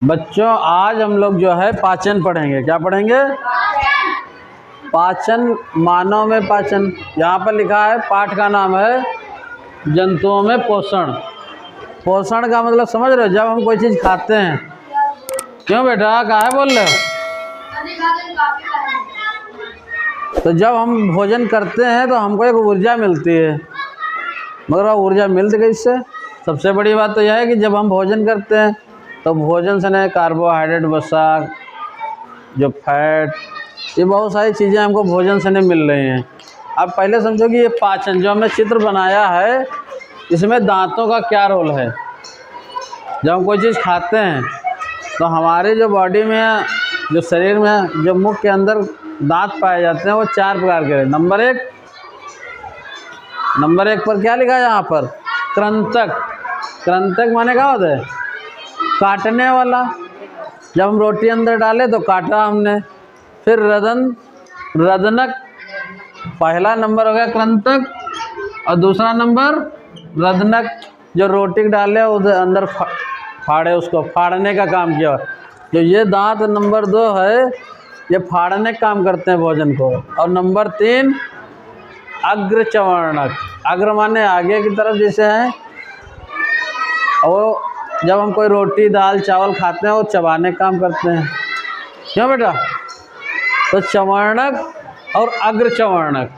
बच्चों आज हम लोग जो है पाचन पढ़ेंगे। क्या पढ़ेंगे? पाचन, मानव में पाचन। यहाँ पर लिखा है, पाठ का नाम है जंतुओं में पोषण। पोषण का मतलब समझ रहे हो? जब हम कोई चीज़ खाते हैं। क्यों बेटा, काहे बोल रहे हो? तो जब हम भोजन करते हैं तो हमको एक ऊर्जा मिलती है, मगर वह ऊर्जा मिलती कैसे? सबसे बड़ी बात तो यह है कि जब हम भोजन करते हैं तो भोजन से नहीं, कार्बोहाइड्रेट, वसा, जो फैट, ये बहुत सारी चीज़ें हमको भोजन से नहीं मिल रही हैं। अब पहले समझो कि ये पाचन जो हमने चित्र बनाया है, इसमें दांतों का क्या रोल है। जब हम कोई चीज़ खाते हैं तो हमारे जो बॉडी में, जो शरीर में, जो मुख के अंदर दांत पाए जाते हैं वो 4 प्रकार के हैं। नंबर एक पर क्या लिखा है यहाँ पर? कृंतक। कृंतक माने क्या होता है? काटने वाला। जब हम रोटी अंदर डाले तो काटा हमने। फिर रदनक, पहला नंबर हो गया कृंतक, और दूसरा नंबर रदनक, जो रोटी डाले उधर अंदर फाड़े, उसको फाड़ने का काम किया। जो ये दांत नंबर 2 है, ये फाड़ने का काम करते हैं भोजन को। और नंबर 3 अग्रचवर्णक। अग्र माने आगे की तरफ जैसे है, और जब हम कोई रोटी, दाल, चावल खाते हैं वो चबाने का काम करते हैं। क्यों बेटा? तो चवर्णक और अग्रचवर्णक,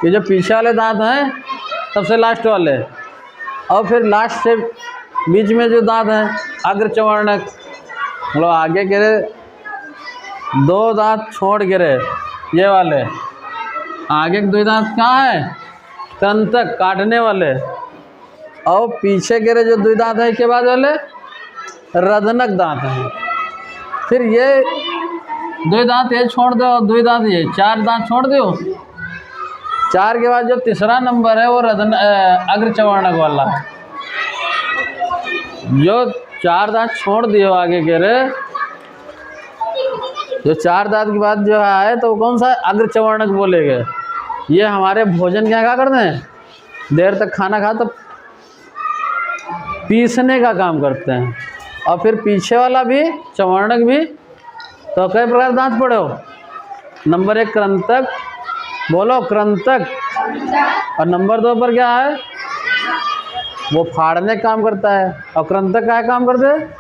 ये जो पीछे वाले दांत हैं सबसे लास्ट वाले, और फिर लास्ट से बीच में जो दांत हैं अग्रचवर्णक, मतलब आगे गिरे 2 दांत छोड़ गिरे, ये वाले आगे के 2 दांत कहाँ है? कृंतक, काटने वाले, और पीछे गिरे जो 2 दांत हैं इसके बाद वाले रदनक दांत हैं। फिर ये 2 दांत ये छोड़ दो, 2 दांत ये, 4 दांत छोड़ दो। 4 के बाद जो तीसरा नंबर है वो अग्रचवर्णक वाला है। जो 4 दांत छोड़ दियो आगे गिरे, जो 4 दांत के बाद जो है तो कौन सा? अग्रचवर्णक बोलेंगे। ये हमारे भोजन क्या करते हैं? देर तक खाना खा तो पीसने का काम करते हैं। और फिर पीछे वाला भी, चवर्णक भी। तो कई प्रकार दांत पड़े हो? नंबर 1 कृंतक, बोलो कृंतक। और नंबर 2 पर क्या है? वो फाड़ने का काम करता है। और कृंतक क्या काम करते हैं?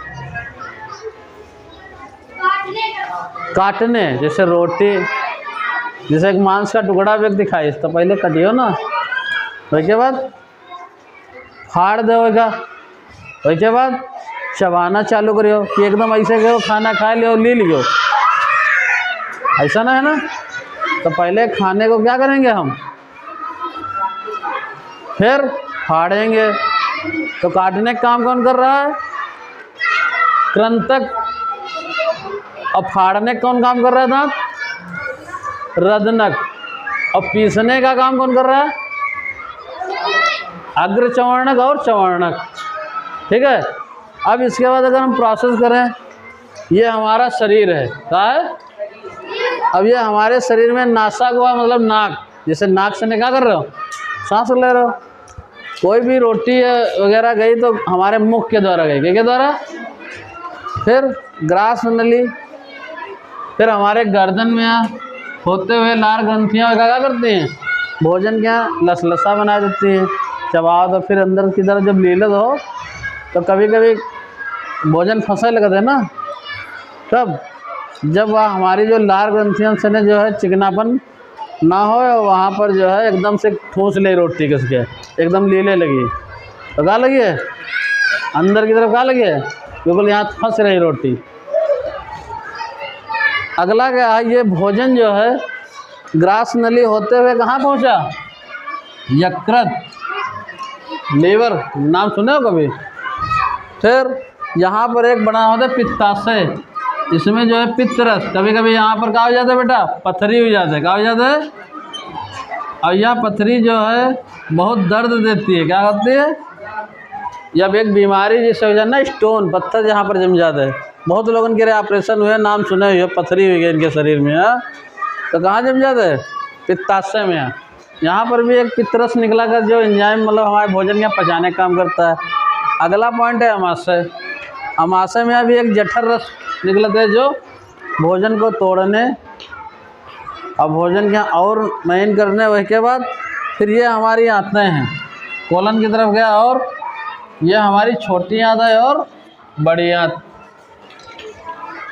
काटने। जैसे रोटी, जैसे एक मांस का टुकड़ा व्यक्ति खाए तो पहले कटियो ना, उसके बाद फाड़ देगा, उसके बाद चबाना चालू करियो कि एकदम ऐसे कहो खाना खा लियो, ले लियो, ऐसा ना है ना। तो पहले खाने को क्या करेंगे हम? फिर फाड़ेंगे। तो काटने का काम कौन कर रहा है? कृंतक। और फाड़ने का कौन काम कर रहा है? दांत, रदनक। और पीसने का काम कौन कर रहा है? अग्रचवर्णक और चवर्णक। ठीक है। अब इसके बाद अगर हम प्रोसेस करें, ये हमारा शरीर है, क्या है? अब ये हमारे शरीर में नासा हुआ, मतलब नाक, जैसे नाक से क्या कर रहे हो? सांस ले रहे हो। कोई भी रोटी वगैरह गई तो हमारे मुख के द्वारा गई, के द्वारा? फिर ग्रास नली, फिर हमारे गर्दन में होते हुए लार ग्रंथियाँ क्या करती हैं? भोजन क्या लसलसा बना देती हैं। चबाओ तो फिर अंदर की तरफ जब लीलत हो तो कभी कभी भोजन फंसने लगता है ना। तब जब वह हमारी जो लार ग्रंथियों से ने जो है चिकनापन ना हो, वहाँ पर जो है एकदम से ठूस ले रोटी किसके, एकदम लीले लगी तो क्या लगी है? अंदर की तरफ क्या लगी है? बिल्कुल यहाँ फंस रही रोटी। अगला क्या है? ये भोजन जो है ग्रास नली होते हुए कहाँ पहुँचा? यकृत, लीवर, नाम सुने हो कभी? फिर यहाँ पर एक बना होता है पित्ताशय, इसमें जो है पित्तरस। कभी कभी यहाँ पर क्या हो जाता है बेटा? पथरी हो जाता है। क्या हो जाता है? और यह पथरी जो है बहुत दर्द देती है। क्या होती है? जब एक बीमारी जैसे हो जाए ना, स्टोन, पत्थर जहाँ पर जम जाता है। बहुत लोगों के ऑपरेशन हुए, नाम सुने हुए, पथरी हुई है इनके शरीर में। तो कहाँ जम जाता है? पित्ताशय में। यहाँ पर भी एक पित्तरस निकला कर जो एंजाइम, मतलब हमारे भोजन का पचाने का काम करता है। अगला पॉइंट है आमाशय। अमाशय में अभी एक जठर रस निकलते हैं जो भोजन को तोड़ने और भोजन के और महीन करने, उसके बाद फिर ये हमारी आंतें हैं, कोलन की तरफ गया और ये हमारी छोटी आंत है और बड़ी आंत।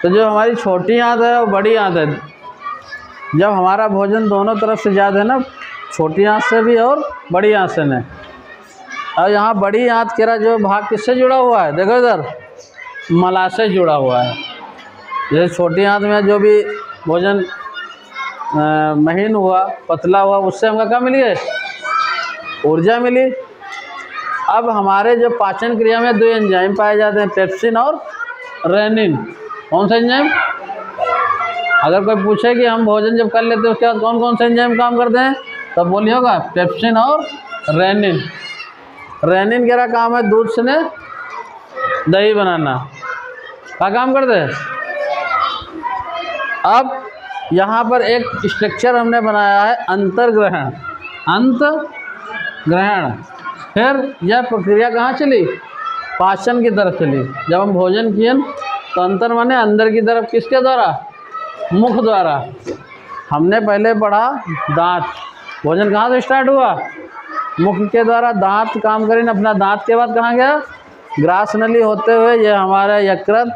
तो जो हमारी छोटी आंत है और बड़ी आंत है, जब हमारा भोजन दोनों तरफ से ज़्यादा है ना, छोटी आंत से भी और बड़ी आंत से नहीं। और यहाँ बड़ी आंत केरा जो भाग किससे जुड़ा हुआ है, देखो इधर मलाशय से जुड़ा हुआ है। जैसे छोटी आंत में जो भी भोजन महीन हुआ, पतला हुआ, उससे हमको क्या मिली है, ऊर्जा मिली। अब हमारे जो पाचन क्रिया में 2 एंजाइम पाए जाते हैं, पेप्सिन और रेनिन। कौन सा एंजाइम? अगर कोई पूछे कि हम भोजन जब कर लेते हैं उसके बाद कौन कौन से एंजाइम काम करते हैं, तब बोलिए होगा पेप्सिन और रेनिन। रेनिन का काम है दूध से ने दही बनाना, क्या काम करते हैं। अब यहाँ पर एक स्ट्रक्चर हमने बनाया है अंतर्ग्रहण। अंतर्ग्रहण, फिर यह प्रक्रिया कहाँ चली, पाचन की तरफ चली। जब हम भोजन किए तो अंतर माने अंदर की तरफ, किसके द्वारा, मुख द्वारा। हमने पहले पढ़ा दांत, भोजन कहाँ से स्टार्ट हुआ, मुख के द्वारा। दांत काम करें, अपना दांत के बाद कहाँ गया, ग्रास नली होते हुए ये हमारा यकृत,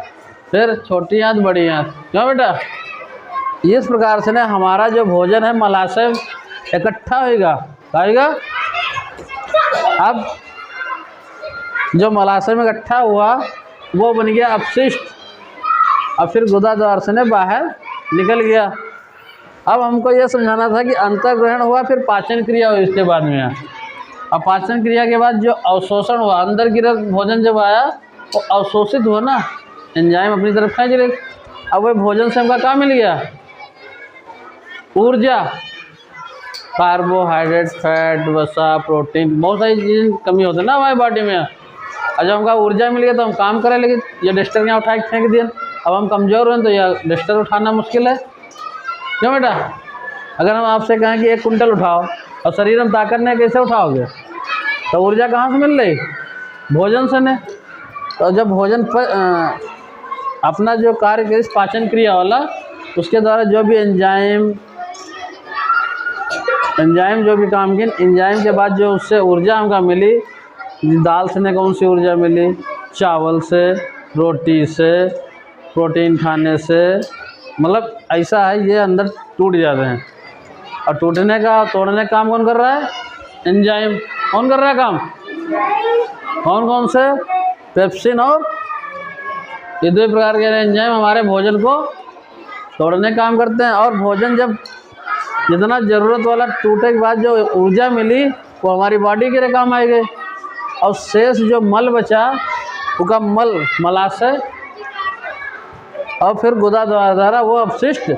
फिर छोटी आंत बड़ी आंत। क्यों बेटा, इस प्रकार से ना हमारा जो भोजन है मलाशय इकट्ठा होगा। अब जो मलाशय में इकट्ठा हुआ वो बन गया अपशिष्ट, और फिर गुदा द्वार से ने बाहर निकल गया। अब हमको ये समझाना था कि अंतर्ग्रहण हुआ, फिर पाचन क्रिया हुई इसके बाद में। अब पाचन क्रिया के बाद जो अवशोषण हुआ, अंदर की तरफ भोजन जब आया वो अवशोषित हुआ ना, एंजाइम अपनी तरफ खींच रहे। अब वह भोजन से हमका क्या मिल गया, ऊर्जा। कार्बोहाइड्रेट, फैट, वसा, प्रोटीन, बहुत सारी चीज़ कमी होती है ना हमारी बॉडी में। और जब हमका ऊर्जा मिल गया तो हम काम करें, लेकिन ये डस्टर यहाँ उठा के फेंक दिया। अब हम कमज़ोर हैं तो यह डस्टर उठाना मुश्किल है। क्यों बेटा, अगर हम आपसे कहें कि 1 कुंटल उठाओ और शरीर में ताकत नहीं, कैसे उठाओगे। तो ऊर्जा कहाँ से मिल रही, भोजन से ने। तो जब भोजन पर अपना जो कार्य करे पाचन क्रिया वाला, उसके द्वारा जो भी एंजाइम जो भी काम किए, एंजाइम के बाद जो उससे ऊर्जा हमका मिली, दाल से ने कौन सी ऊर्जा मिली, चावल से, रोटी से, प्रोटीन खाने से। मतलब ऐसा है, ये अंदर टूट जाते हैं। और टूटने का, तोड़ने का काम कौन कर रहा है, एंजाइम। कौन कर रहा है काम, कौन कौन से, पेप्सिन और ये 2 प्रकार के एंजाइम हमारे भोजन को तोड़ने का काम करते हैं। और भोजन जब जितना ज़रूरत वाला टूटे के बाद जो ऊर्जा मिली वो हमारी बॉडी के लिए काम आएगी। और शेष जो मल बचा उसका मलाशय और फिर गुदा द्वारा वो अपशिष्ट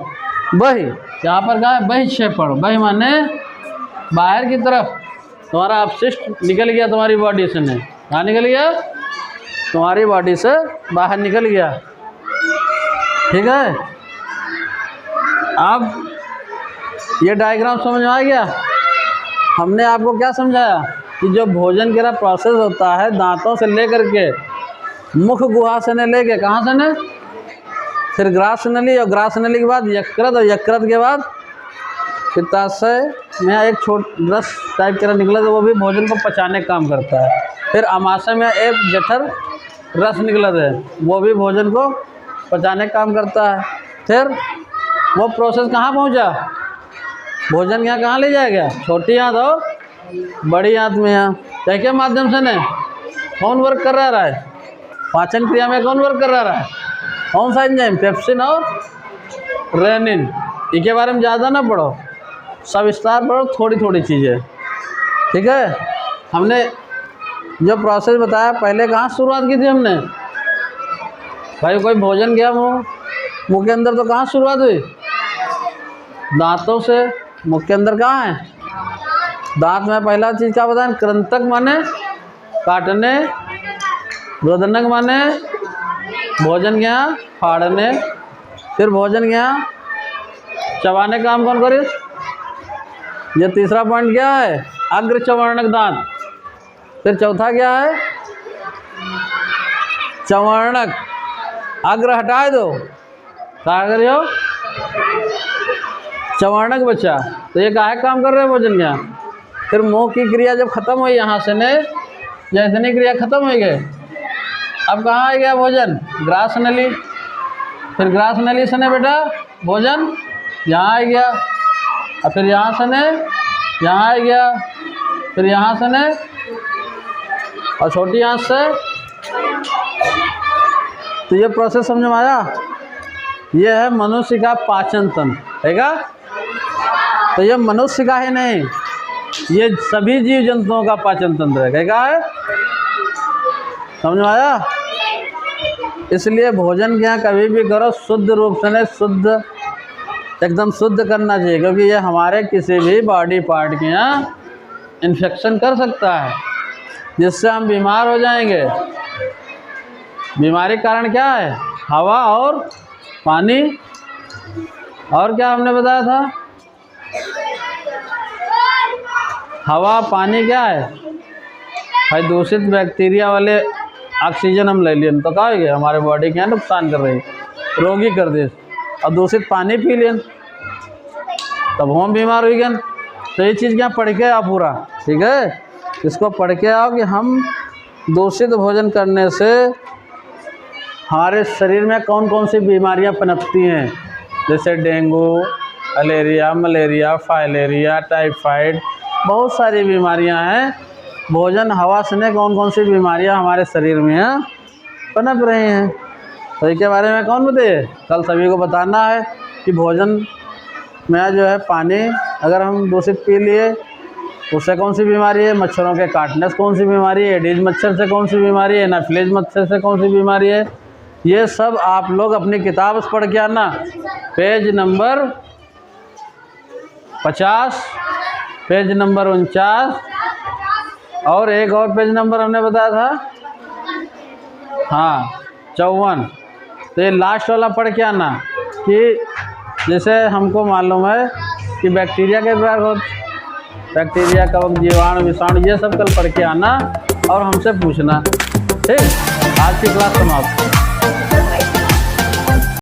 बही, यहाँ पर कहा है बहिक्षेपण। बही माने बाहर की तरफ, तुम्हारा अपशिष्ट निकल गया तुम्हारी बॉडी से। नहीं, कहाँ निकल गया, तुम्हारी बॉडी से बाहर निकल गया। ठीक है, अब ये डायग्राम समझ में आ गया। हमने आपको क्या समझाया कि जो भोजन के प्रोसेस होता है दांतों से लेकर के मुख गुहा से ने लेके कहाँ से ने, फिर ग्रास नली, और ग्रास नली के बाद यकृत, और यकृत के बाद पित्ताशय में एक रस टाइप का निकला तो वो भी भोजन को पचाने का काम करता है। फिर अमाशय में एक जठर रस निकला है, वो भी भोजन को पचाने का काम करता है। फिर वो प्रोसेस कहाँ पहुँचा, भोजन यहाँ कहाँ ले जाया गया, छोटी आंत और बड़ी आंत में। यहाँ क्या माध्यम से ने कौन वर्क कर रहा है, पाचन क्रिया में कौन वर्क कर रहा है, कौन सा एंजाइम, पेप्सिन और रेनिन। इनके बारे में ज़्यादा ना पढ़ो, सविस्तार पढ़ो, थोड़ी थोड़ी चीज़ें। ठीक है, हमने जो प्रोसेस बताया पहले कहाँ शुरुआत की थी हमने, भाई कोई भोजन गया मुँह के अंदर तो कहाँ शुरुआत हुई, दांतों से। मुख के अंदर कहाँ है, दांत में पहला चीज़ क्या बताया, कृंतक माने काटने, रोदनक माने भोजन के यहाँ फाड़ने, फिर भोजन के यहाँ चबाने का काम कौन करे। ये तीसरा पॉइंट क्या है, अग्र चवर्णक दांत। फिर चौथा क्या है, चवर्णक, अग्र हटा दो, क्या कर रहे हो? चवर्णक बचा, तो ये काहे काम कर रहे हो भोजन क्या? फिर मुंह की क्रिया जब खत्म हुई यहाँ से ने, जैसनी क्रिया खत्म हो गई, अब कहाँ आ गया भोजन? ग्रास नली। फिर ग्रास नली से ने बेटा भोजन यहाँ आ गया, और फिर यहाँ से ने यहाँ आ गया, फिर यहाँ से ने, और छोटी आंच से। तो ये प्रोसेस समझ में आया? ये है मनुष्य का पाचन तंत्र, है क्या? तो ये मनुष्य का ही नहीं, ये सभी जीव जंतुओं का पाचन तंत्र है, क्या है? समझ में आया? इसलिए भोजन क्या कभी भी करो शुद्ध रूप से, नहीं शुद्ध, एकदम शुद्ध करना चाहिए, क्योंकि ये हमारे किसी भी बॉडी पार्ट के यहाँ इन्फेक्शन कर सकता है, जिससे हम बीमार हो जाएंगे। बीमारी कारण क्या है? हवा और पानी, और क्या हमने बताया था? हवा पानी क्या है भाई? दूषित बैक्टीरिया वाले ऑक्सीजन हम ले लिए तो क्या हो गया? हमारे बॉडी के यहाँ नुकसान कर रही, रोगी कर दे। और दूषित पानी पी लें तब हम बीमार हो गए। तो ये चीज़ क्या पढ़ के आओ पूरा, ठीक है? इसको पढ़ के आओ कि हम दूषित भोजन करने से हमारे शरीर में कौन कौन सी बीमारियां पनपती हैं, जैसे डेंगू, मलेरिया, फाइलेरिया, टाइफाइड, बहुत सारी बीमारियां हैं। भोजन हवा से ने कौन कौन सी बीमारियां हमारे शरीर में पनप रही हैं, तो इसके बारे में कौन बताए? कल सभी को बताना है कि भोजन में जो है पानी अगर हम दूषित पी लिए उससे कौन सी बीमारी है, मच्छरों के काटने से कौन सी बीमारी है, एडीज मच्छर से कौन सी बीमारी है, एनाफिलीज मच्छर से कौन सी बीमारी है, ये सब आप लोग अपनी किताब से पढ़ के आना। पेज नंबर 50, पेज नंबर 49, और एक और पेज नंबर हमने बताया था, हाँ 54। तो ये लास्ट वाला पढ़ के आना कि जैसे हमको मालूम है कि बैक्टीरिया के प्रकार होते, बैक्टीरिया, कवक, जीवाणु, विषाणु, ये सब कल पढ़ के आना और हमसे पूछना, ठीक? आज की क्लास समाप्त।